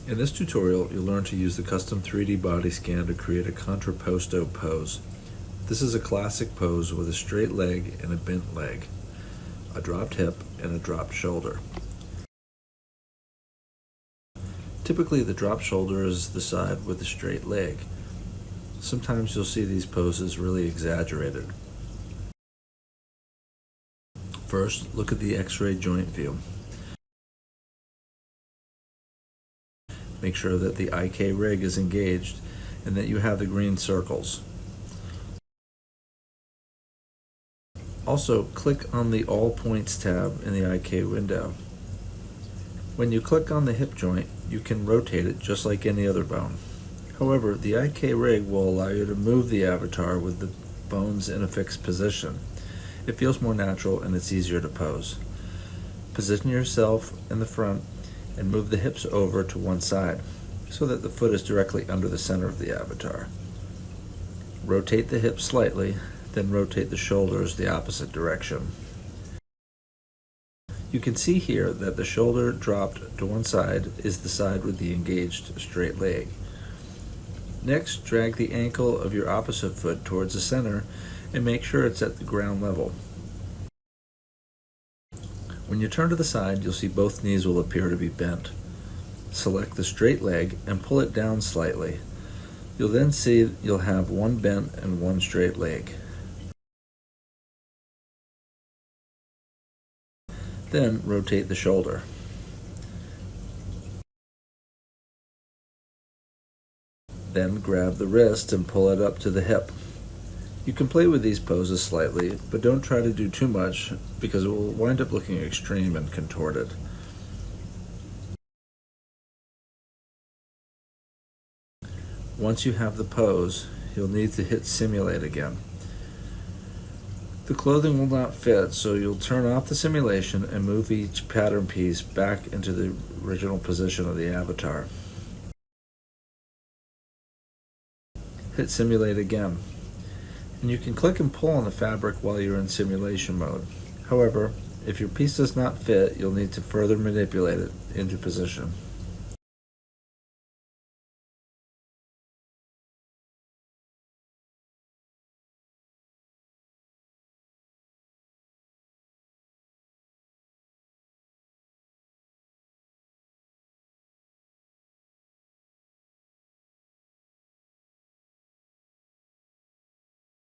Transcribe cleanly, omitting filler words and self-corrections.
In this tutorial, you'll learn to use the custom 3D body scan to create a contrapposto pose. This is a classic pose with a straight leg and a bent leg, a dropped hip, and a dropped shoulder. Typically, the dropped shoulder is the side with the straight leg. Sometimes you'll see these poses really exaggerated. First, look at the X-ray joint view. Make sure that the IK rig is engaged and that you have the green circles. Also, click on the All Points tab in the IK window. When you click on the hip joint, you can rotate it just like any other bone. However, the IK rig will allow you to move the avatar with the bones in a fixed position. It feels more natural and it's easier to pose. Position yourself in the front and move the hips over to one side so that the foot is directly under the center of the avatar. Rotate the hips slightly, then rotate the shoulders the opposite direction. You can see here that the shoulder dropped to one side is the side with the engaged straight leg. Next, drag the ankle of your opposite foot towards the center and make sure it's at the ground level. When you turn to the side, you'll see both knees will appear to be bent. Select the straight leg and pull it down slightly. You'll then see you'll have one bent and one straight leg. Then rotate the shoulder. Then grab the wrist and pull it up to the hip. You can play with these poses slightly, but don't try to do too much because it will wind up looking extreme and contorted. Once you have the pose, you'll need to hit simulate again. The clothing will not fit, so you'll turn off the simulation and move each pattern piece back into the original position of the avatar. Hit simulate again. And you can click and pull on the fabric while you're in simulation mode. However, if your piece does not fit, you'll need to further manipulate it into position.